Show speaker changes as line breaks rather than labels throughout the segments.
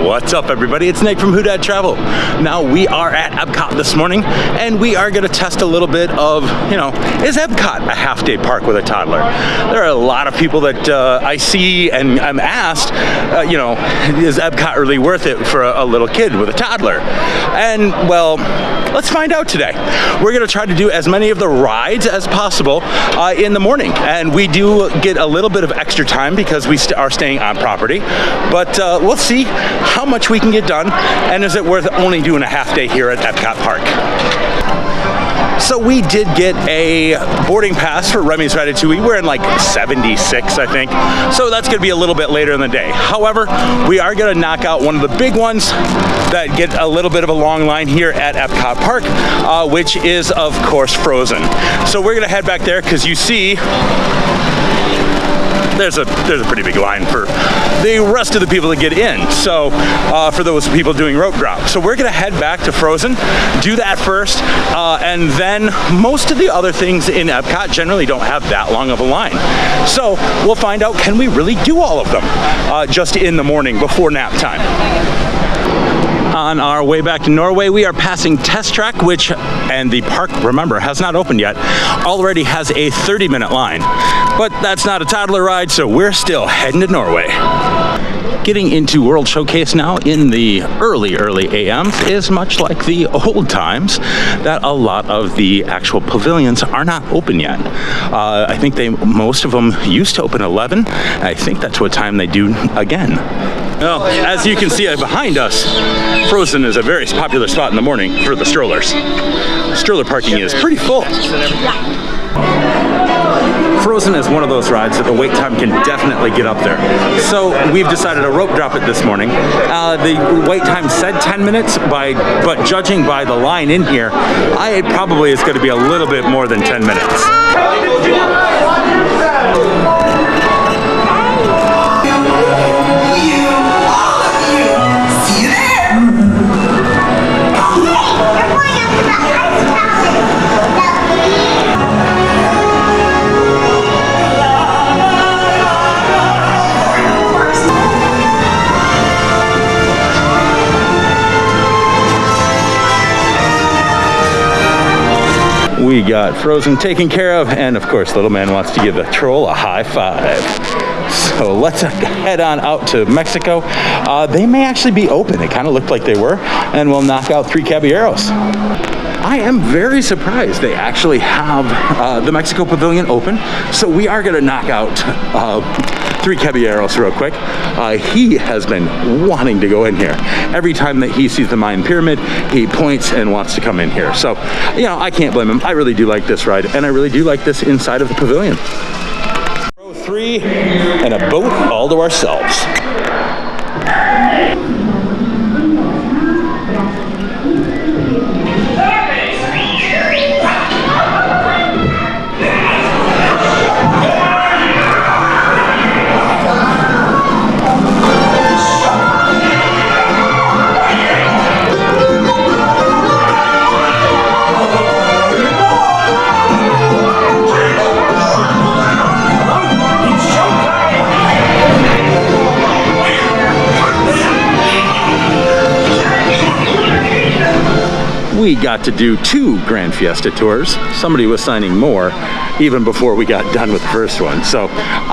What's up, everybody? It's Nick from Who Dat Travel. Now we are at EPCOT this morning, and we are going to test a little bit of, is EPCOT a half-day park with a toddler? There are a lot of people that I see and I'm asked, is EPCOT really worth it for a little kid with a toddler? And well, let's find out today. We're going to try to do as many of the rides as possible in the morning, and we do get a little bit of extra time because we are staying on property, but we'll see how much we can get done, and is it worth only doing a half day here at EPCOT Park. So we did get a boarding pass for Remy's Ratatouille. We're in like 76, I think. So that's going to be a little bit later in the day. However, we are going to knock out one of the big ones that get a little bit of a long line here at EPCOT Park, which is, of course, Frozen. So we're going to head back there because you see there's a pretty big line for the rest of the people to get in. So for those people doing rope drop. So we're going to head back to Frozen, do that first, and then most of the other things in EPCOT generally don't have that long of a line. So we'll find out, can we really do all of them just in the morning before nap time? On our way back to Norway, we are passing Test Track, and the park, remember, has not opened yet, already has a 30-minute line. But that's not a toddler ride, so we're still heading to Norway. Getting into World Showcase now in the early AMs is much like the old times, that a lot of the actual pavilions are not open yet. I think most of them used to open 11. I think that's what time they do again. Well, as you can see behind us, Frozen is a very popular spot in the morning for the strollers. Stroller parking is pretty full. Frozen is one of those rides that the wait time can definitely get up there. So we've decided to rope drop it this morning. The wait time said 10 minutes, but judging by the line in here, it probably is going to be a little bit more than 10 minutes. We got Frozen taken care of, and of course little man wants to give the troll a high five. So let's head on out to Mexico. They may actually be open. It kind of looked like they were, and we'll knock out 3 Caballeros. I am very surprised they actually have the Mexico Pavilion open, so we are going to knock out 3 Caballeros real quick. He has been wanting to go in here. Every time that he sees the Mayan pyramid, he points and wants to come in here. So, I can't blame him. I really do like this ride, and I really do like this inside of the pavilion. Row 3 and a boat all to ourselves. We got to do 2 Grand Fiesta tours. Somebody was signing more even before we got done with the first one. So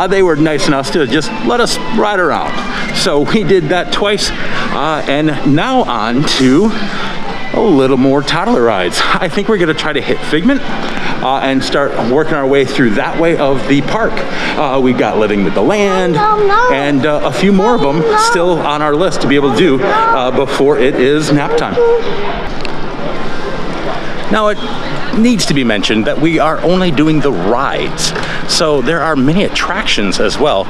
they were nice enough to just let us ride around. So we did that twice, and now on to a little more toddler rides. I think we're gonna try to hit Figment and start working our way through that way of the park. We've got Living with the Land and a few more of them still on our list to be able to do before it is nap time. Now, it needs to be mentioned that we are only doing the rides. So there are many attractions as well.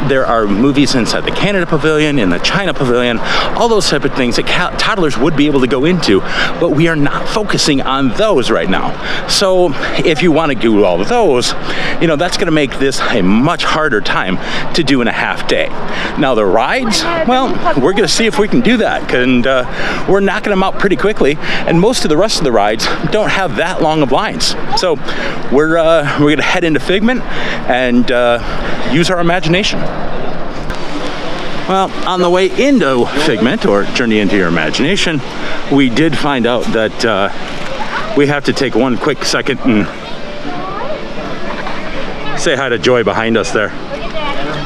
There are movies inside the Canada Pavilion, in the China Pavilion, all those type of things that toddlers would be able to go into, but we are not focusing on those right now. So if you want to do all of those, that's going to make this a much harder time to do in a half day. Now the rides, well, we're going to see if we can do that, and we're knocking them out pretty quickly, and most of the rest of the rides don't have that long of lines. So we're going to head into Figment and use our imagination. Well, on the way into Figment, or Journey into Your Imagination, we did find out that we have to take one quick second and say hi to Joy behind us there.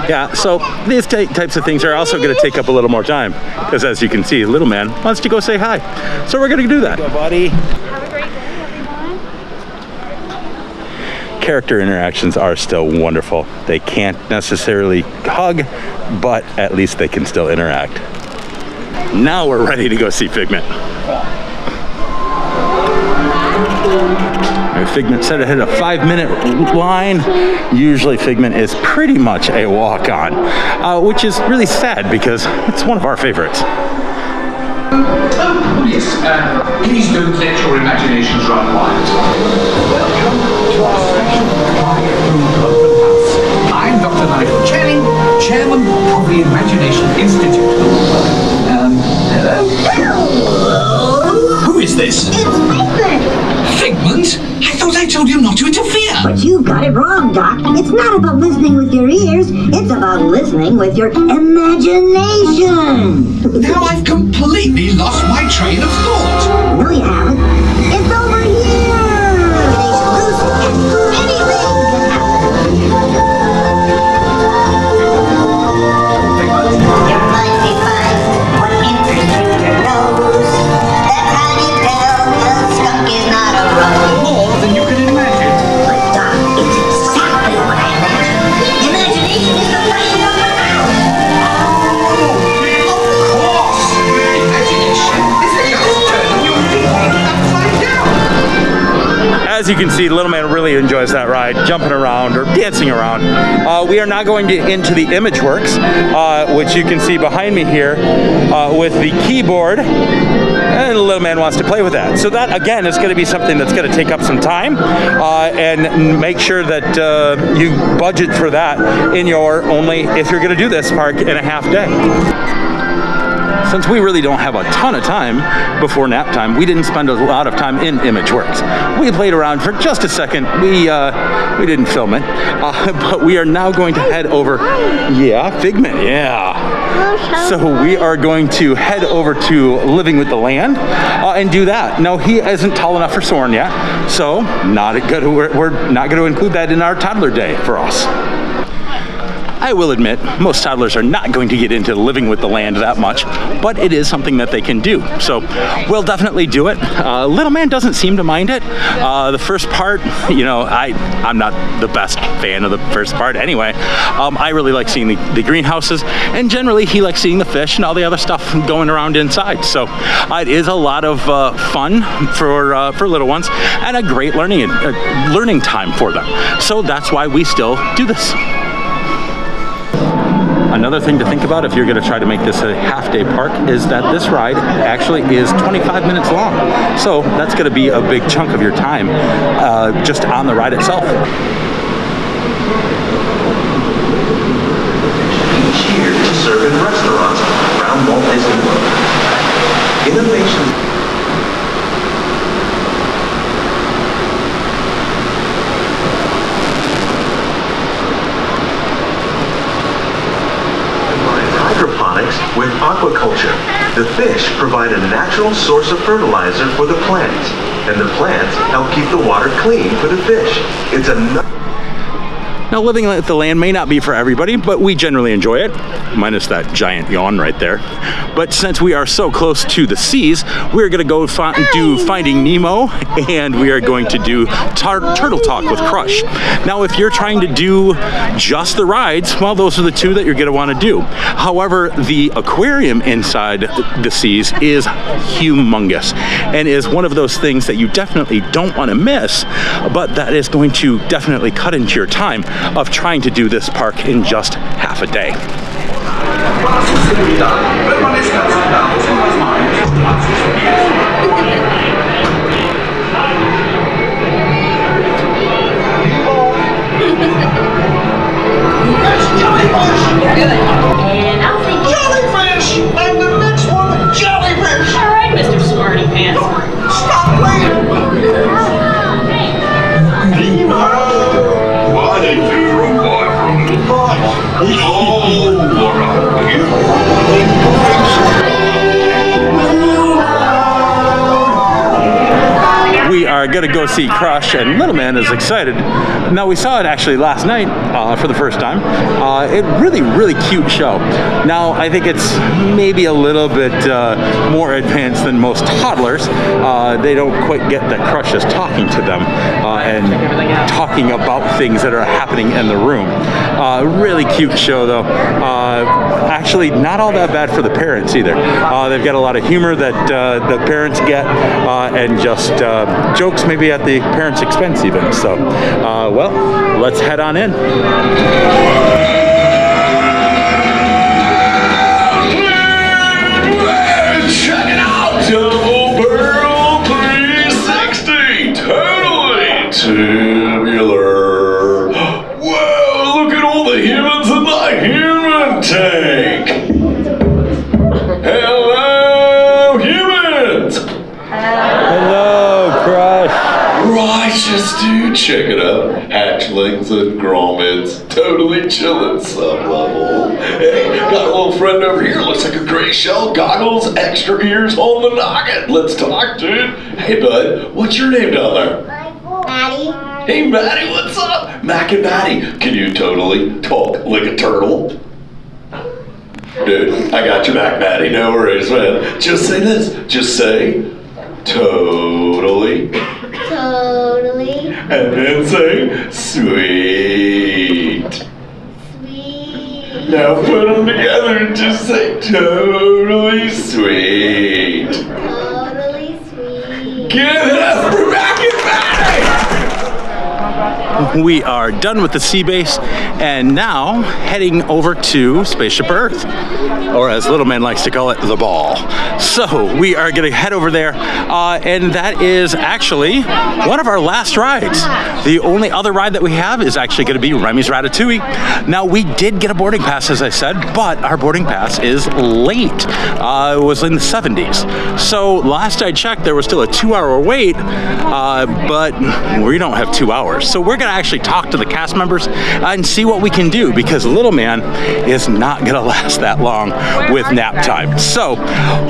Yeah, so these types of things are also going to take up a little more time, because as you can see, little man wants to go say hi. So we're going to do that. Go, buddy.
Have a great day, everyone.
Character interactions are still wonderful. They can't necessarily hug, but at least they can still interact. Now we're ready to go see Figment. Figment said it had a 5-minute line. Usually Figment is pretty much a walk-on, which is really sad because it's one of our favorites.
Oh, yes. Please don't let your imaginations run wild. Welcome to our special quiet room open house. I'm Dr. Nigel Channing, Chairman of the Imagination Institute. Hello? Who is this?
It's Figment!
Figment? I thought I told you not to interfere.
But you got it wrong, Doc. It's not about listening with your ears. It's about listening with your imagination.
Now I've completely lost my train of thought.
No, you haven't. It's over here. Imagination loose and anything can happen. Your mind may find what enters through your nose. That's how you tell a skunk is not a rose.
More than you can imagine.
But Doc, it's exactly what I imagined. Imagination is the flashing of the mouth.
Of course! Imagination is just turning your thinking upside down.
As you can see, little man really enjoys that ride, jumping around or dancing around. We are now going into the ImageWorks, which you can see behind me here with the keyboard, and the little man wants to play with that. So that, again, is going to be something that's going to take up some time, and make sure that you budget for that in your if you're going to do this park in a half day. Since we really don't have a ton of time before nap time, we didn't spend a lot of time in ImageWorks. We played around for just a second. We didn't film it, but we are now going to head over. Yeah, Figment. Yeah. So we are going to head over to Living with the Land and do that. Now he isn't tall enough for Soren yet, so we're not going to include that in our toddler day for us. I will admit, most toddlers are not going to get into Living with the Land that much, but it is something that they can do. So we'll definitely do it. Little man doesn't seem to mind it. The first part, I'm not the best fan of the first part anyway. I really like seeing the greenhouses, and generally he likes seeing the fish and all the other stuff going around inside. So it is a lot of fun for little ones, and a great learning time for them. So that's why we still do this. Another thing to think about if you're going to try to make this a half-day park is that this ride actually is 25 minutes long. So that's going to be a big chunk of your time just on the ride itself.
Each year to serve in restaurants around Walt Disney World. Innovation. Hydroponics with aquaculture. The fish provide a natural source of fertilizer for the plants, and the plants help keep the water clean for the fish. It's a
Now, Living with the Land may not be for everybody, but we generally enjoy it, minus that giant yawn right there. But since we are so close to the seas, we're going to go do Finding Nemo, and we are going to do Turtle Talk with Crush. Now, if you're trying to do just the rides, well, those are the two that you're going to want to do. However, the aquarium inside the seas is humongous, and is one of those things that you definitely don't want to miss, but that is going to definitely cut into your time of trying to do this park in just half a day.
And I'll think
Jellyfish! And the next one, jellyfish!
all right, Mr. Smarty Pants.
Stop playing!
What a beautiful boy from the boy. Oh, what a beautiful
gonna go see Crush, and Little Man is excited. Now we saw it actually last night for the first time. It really cute show. Now I think it's maybe a little bit more advanced than most toddlers. They don't quite get that Crush is talking to them and talking about things that are happening in the room. Really cute show though. Actually not all that bad for the parents either. They've got a lot of humor that the parents get and just jokes maybe at the parents' expense even. So, well, let's head on in.
Check it out! Double barrel 360! Totally tubular! Whoa, look at all the humans in the human tank! Hello, humans!
Hello, Crush.
Righteous, dude, check it out. Hatchlings and grommets, totally chillin' some level. Hey, got a little friend over here, looks like a gray shell, goggles, extra ears on the noggin. Let's talk, dude. Hey, bud, what's your name down there?
Maddie.
Hey, Maddie, what's up? Mac and Maddie, can you totally talk like a turtle? Dude, I got your back, Maddie, no worries, man. Just say this, just say, totally.
Totally.
And then say, sweet.
Sweet.
Now put them together and just say, totally sweet.
Totally sweet.
Give it up for Mac and Maddie!
We are done with the sea base and now heading over to Spaceship Earth, or as Little Man likes to call it, the ball. So we are going to head over there and that is actually one of our last rides. The only other ride that we have is actually going to be Remy's Ratatouille. Now we did get a boarding pass, as I said, but our boarding pass is late. It was in the 70s. So last I checked, there was still a 2-hour wait, but we don't have 2 hours. So we're going to actually talk to the cast members and see what we can do, because Little Man is not going to last that long with nap time. So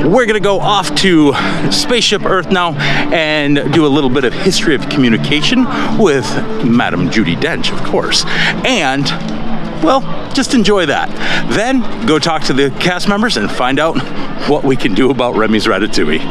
we're going to go off to Spaceship Earth now and do a little bit of history of communication with Madam Judi Dench, of course. And, well, just enjoy that. Then go talk to the cast members and find out what we can do about Remy's Ratatouille.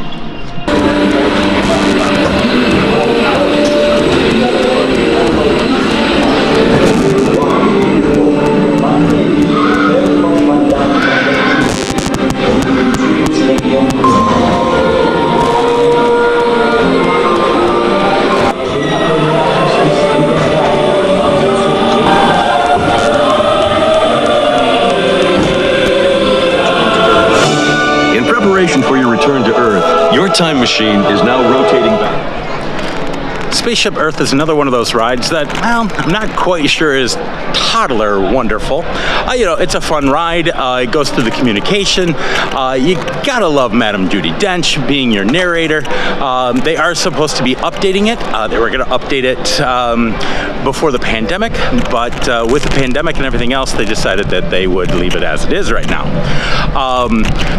For your return to Earth, your time machine is now rotating back.
Spaceship Earth is another one of those rides that, well, I'm not quite sure is toddler wonderful. You know, it's a fun ride. It goes through the communication. You gotta love Madam Judi Dench being your narrator. They are supposed to be updating it. They were gonna update it before the pandemic, but with the pandemic and everything else, they decided that they would leave it as it is right now.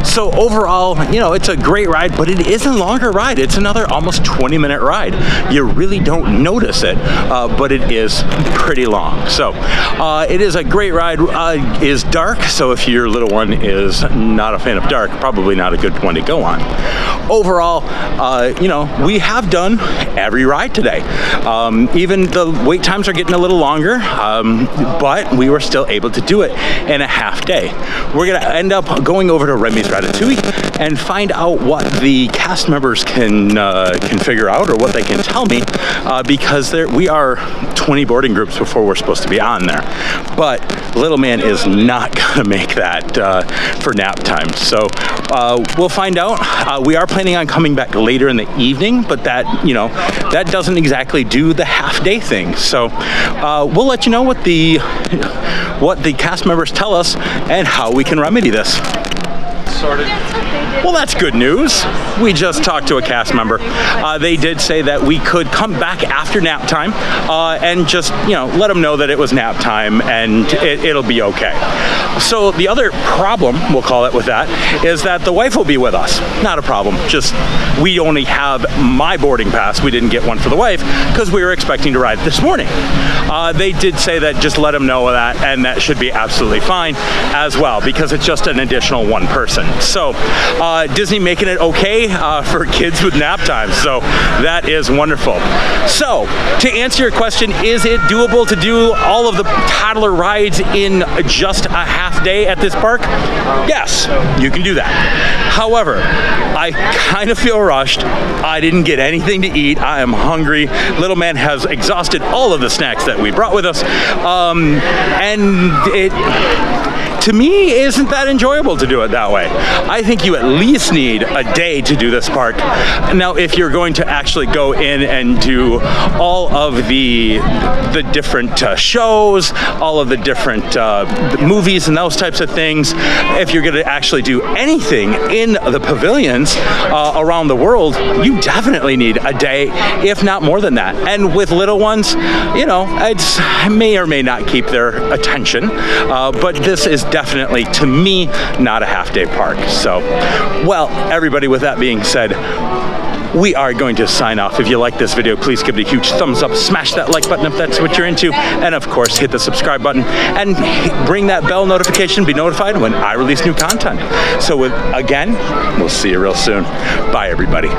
So overall, you know, it's a great ride, but it is a longer ride. It's another almost 20-minute ride. You really don't notice it, but it is pretty long. So it is a great ride. It is dark, so if your little one is not a fan of dark, probably not a good one to go on. Overall, you know, we have done every ride today. Even the wait times are getting a little longer, but we were still able to do it in a half day. We're gonna end up going over to Remy's Ratatouille and find out what the cast members can figure out, or what they can tell me, because we are 20 boarding groups before we're supposed to be on there. But Little Man is not gonna make that for nap time. So we'll find out. We are planning on coming back later in the evening, but that, you know, that doesn't exactly do the half day thing. So we'll let you know what the cast members tell us and how we can remedy this.
Sorted.
Well, that's good news. We just talked to a cast member. They did say that we could come back after nap time and just, let them know that it was nap time and it'll be okay. So the other problem, we'll call it with that, is that the wife will be with us. Not a problem. Just we only have my boarding pass. We didn't get one for the wife because we were expecting to ride this morning. They did say that just let them know that, and that should be absolutely fine as well because it's just an additional one person. So Disney making it okay for kids with nap time. So that is wonderful. So to answer your question, is it doable to do all of the toddler rides in just a half day at this park? Yes, you can do that. However, I kind of feel rushed. I didn't get anything to eat. I am hungry. Little man has exhausted all of the snacks that we brought with us. And it, to me, isn't that enjoyable to do it that way. I think you at least need a day to do this park. Now, if you're going to actually go in and do all of the different shows, all of the different movies and those types of things, if you're going to actually do anything in the pavilions around the world, you definitely need a day, if not more than that. And with little ones, it may or may not keep their attention, but this is definitely, to me, not a half-day park. So, well, everybody, with that being said, we are going to sign off. If you like this video, please give it a huge thumbs up, smash that like button if that's what you're into, and of course, hit the subscribe button, and ring that bell notification, be notified when I release new content. So again, we'll see you real soon. Bye, everybody.